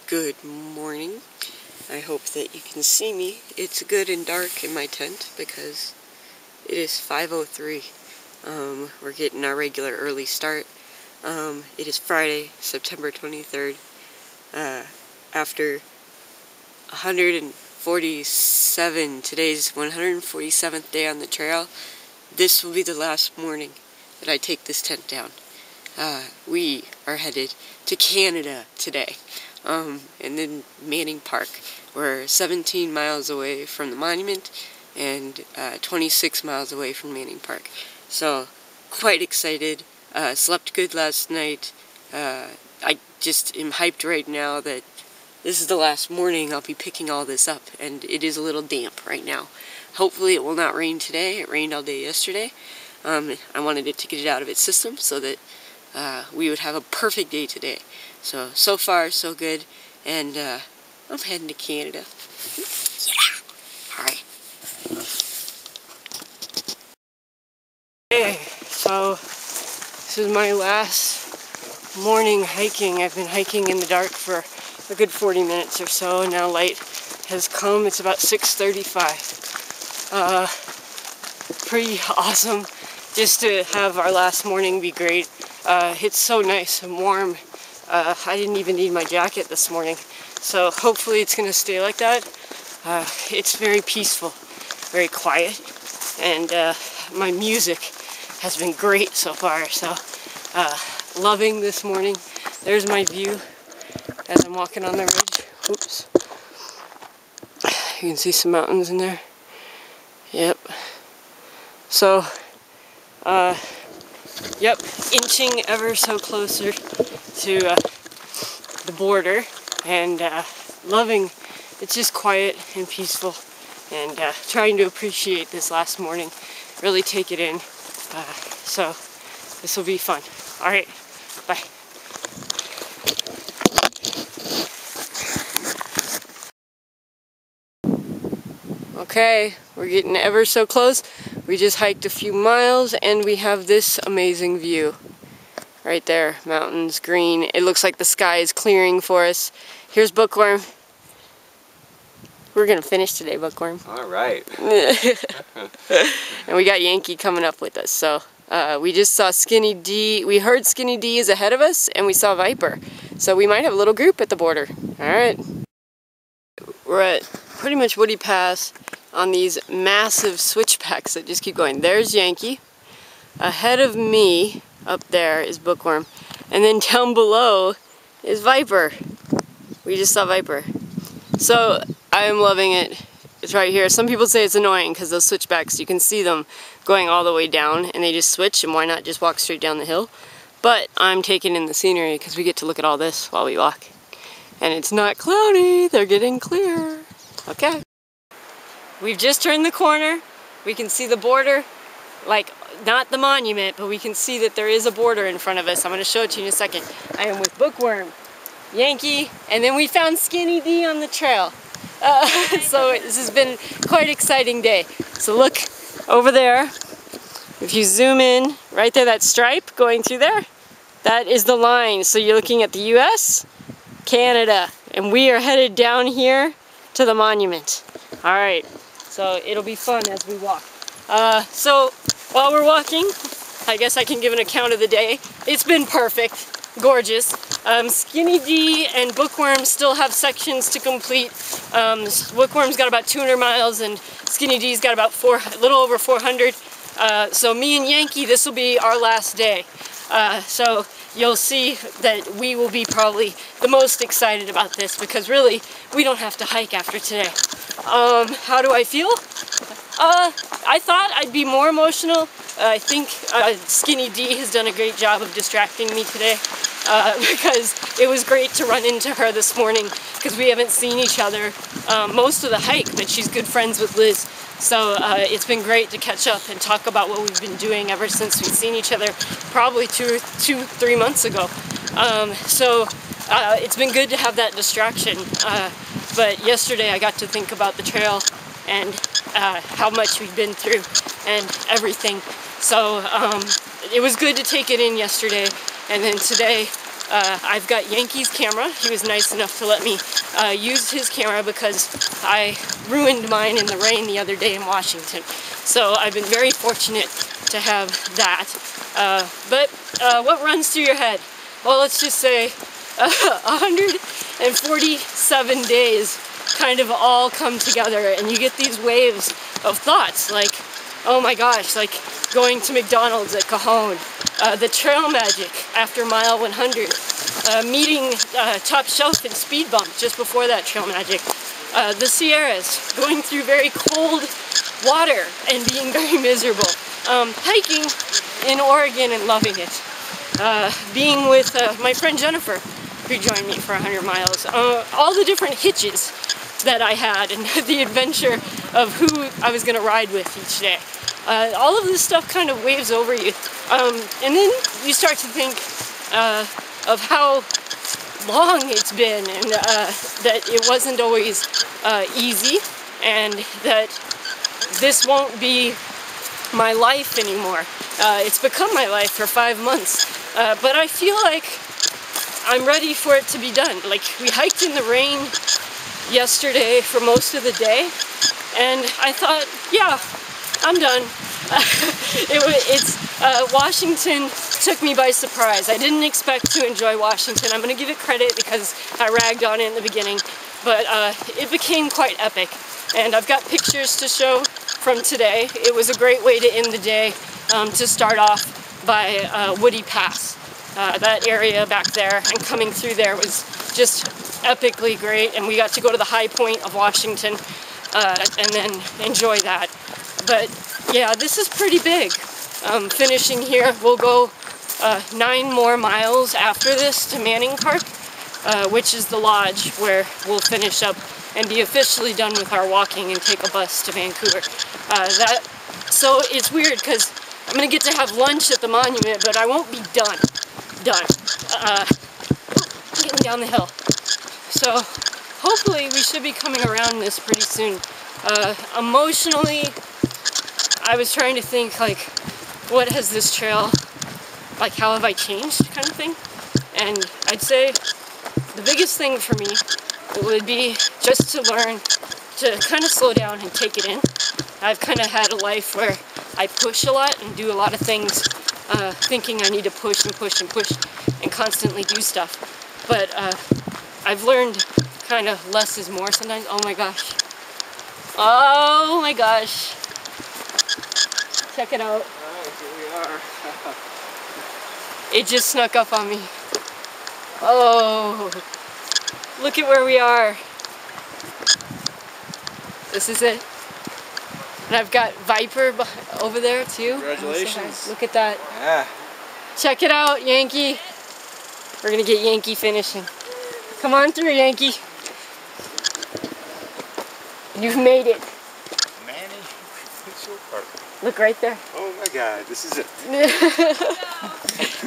Good morning. I hope that you can see me. It's good and dark in my tent because it is 5:03. We're getting our regular early start. It is Friday, September 23rd. After 147, today's 147th day on the trail, this will be the last morning that I take this tent down. We are headed to Canada today, and then Manning Park. We're 17 miles away from the monument and 26 miles away from Manning Park. So, quite excited. Slept good last night. I just am hyped right now that this is the last morning I'll be picking all this up, and it is a little damp right now. Hopefully it will not rain today. It rained all day yesterday. I wanted it to get it out of its system so that we would have a perfect day today. So far, so good, and I'm heading to Canada. Yeah! Alright. Okay, so this is my last morning hiking. I've been hiking in the dark for a good 40 minutes or so, and now light has come. It's about 6:35. Pretty awesome just to have our last morning be great. It's so nice and warm. I didn't even need my jacket this morning, so hopefully it's going to stay like that. It's very peaceful, very quiet, and my music has been great so far, so loving this morning. There's my view as I'm walking on the ridge. Oops. You can see some mountains in there. Yep. So, yep, inching ever so closer to the border, and loving. It's just quiet and peaceful, and trying to appreciate this last morning, really take it in. So this will be fun. All right, bye. Okay, we're getting ever so close. We just hiked a few miles and we have this amazing view. Right there, mountains, green. It looks like the sky is clearing for us. Here's Bookworm. We're gonna finish today, Bookworm. All right. And we got Yankee coming up with us. So we just saw Skinny D. We heard Skinny D is ahead of us, and we saw Viper. So we might have a little group at the border. All right. We're at pretty much Woody Pass on these massive switchbacks that just keep going. There's Yankee. Ahead of me, up there, is Bookworm. And then down below is Viper. We just saw Viper. So I am loving it. It's right here. Some people say it's annoying because those switchbacks, you can see them going all the way down and they just switch, and why not just walk straight down the hill? But I'm taking in the scenery because we get to look at all this while we walk. And it's not cloudy. They're getting clear. Okay. We've just turned the corner. We can see the border, like not the monument, but we can see that there is a border in front of us. I'm going to show it to you in a second. I am with Bookworm, Yankee, and then we found Skinny D on the trail. So this has been quite an exciting day. So look over there. If you zoom in, right there, that stripe going through there, that is the line. So you're looking at the US, Canada, and we are headed down here to the monument. All right. So it'll be fun as we walk. So while we're walking, I guess I can give an account of the day. It's been perfect, gorgeous. Skinny D and Bookworm still have sections to complete. Bookworm's got about 200 miles and Skinny D's got about a little over 400. So me and Yankee, this will be our last day. So you'll see that we will be probably the most excited about this because really we don't have to hike after today. How do I feel? I thought I'd be more emotional. I think Skinny D has done a great job of distracting me today because it was great to run into her this morning because we haven't seen each other most of the hike, but she's good friends with Liz. So it's been great to catch up and talk about what we've been doing ever since we've seen each other probably 3 months ago. So it's been good to have that distraction. But yesterday I got to think about the trail and how much we've been through and everything. So it was good to take it in yesterday, and then today I've got Yankee's camera. He was nice enough to let me use his camera because I ruined mine in the rain the other day in Washington. So I've been very fortunate to have that. But what runs through your head? Well, let's just say 147 days kind of all come together, and you get these waves of thoughts like, oh my gosh, like going to McDonald's at Cajon, the trail magic after mile 100, meeting Top Shelf and Speed Bump just before that trail magic, the Sierras, going through very cold water and being very miserable, hiking in Oregon and loving it, being with my friend Jennifer, who joined me for 100 miles, all the different hitches that I had and the adventure of who I was going to ride with each day. All of this stuff kind of waves over you, and then you start to think of how long it's been, and that it wasn't always easy, and that this won't be my life anymore. It's become my life for 5 months, but I feel like I'm ready for it to be done. Like, we hiked in the rain yesterday for most of the day, and I thought, yeah, I'm done. Washington took me by surprise. I didn't expect to enjoy Washington. I'm going to give it credit because I ragged on it in the beginning, but it became quite epic. And I've got pictures to show from today. It was a great way to end the day, to start off by Woody Pass. That area back there and coming through there was just epically great, and we got to go to the high point of Washington and then enjoy that. But yeah, this is pretty big. Finishing here, we'll go 9 more miles after this to Manning Park, which is the lodge where we'll finish up and be officially done with our walking and take a bus to Vancouver. So it's weird because I'm going to get to have lunch at the monument, but I won't be done. Getting down the hill. So hopefully we should be coming around this pretty soon. Emotionally, I was trying to think, like, what has this trail, like, how have I changed, kind of thing. And I'd say the biggest thing for me would be just to learn to kind of slow down and take it in. I've kind of had a life where I push a lot and do a lot of things thinking I need to push and push and push and constantly do stuff. But I've learned kind of less is more sometimes. Oh my gosh. Oh my gosh. Check it out. Oh, here we are. It just snuck up on me. Oh, look at where we are. This is it. And I've got Viper over there too. Congratulations. Look at that. Yeah. Check it out, Yankee. We're gonna get Yankee finishing. Come on through, Yankee. You've made it. Manning Park. Look right there. Oh my God, this is it.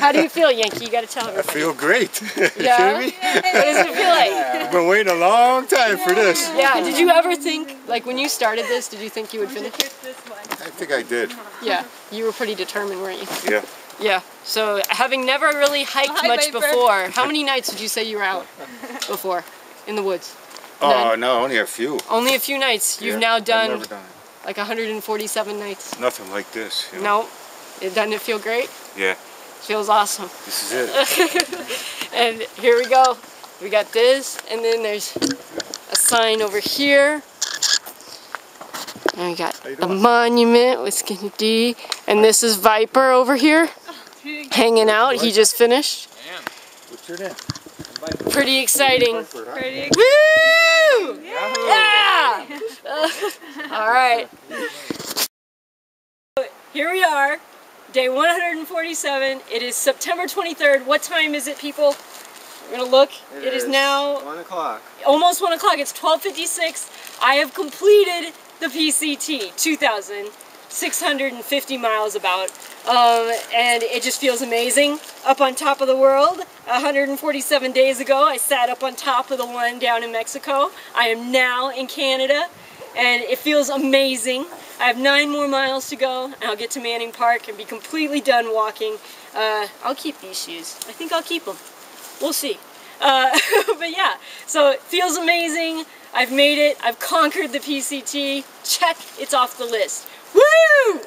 How do you feel, Yankee? You gotta tell everybody. I feel great. Yeah? You kidding me? What does it feel like? I've been waiting a long time for this. Yeah, did you ever think, like when you started this, did you think you would finish? I think I did. Yeah, you were pretty determined, weren't you? Yeah. Yeah, so having never really hiked much before, how many nights would you say you were out before in the woods? Oh, no, only a few. Only a few nights. You've Yeah, now I've done never done it. like 147 nights. Nothing like this. You know? No, doesn't it feel great? Yeah. Feels awesome. This is it. And here we go. We got this, and then there's a sign over here. And we got the monument with Skinny D. And this is Viper over here, hanging out. He just finished. What's your name? Pretty exciting. Pretty Woo! Yeah! All right. Here we are, day 147. It is September 23rd. What time is it, people? We're gonna look. It is now 1 o'clock. almost 1 o'clock. It's 12:56. I have completed the PCT, 2,650 miles about. And it just feels amazing. Up on top of the world. 147 days ago, I sat up on top of the one down in Mexico. I am now in Canada, and it feels amazing. I have 9 more miles to go, and I'll get to Manning Park and be completely done walking. I'll keep these shoes. I think I'll keep them. We'll see. But yeah, so it feels amazing. I've made it. I've conquered the PCT. Check, it's off the list. Woo!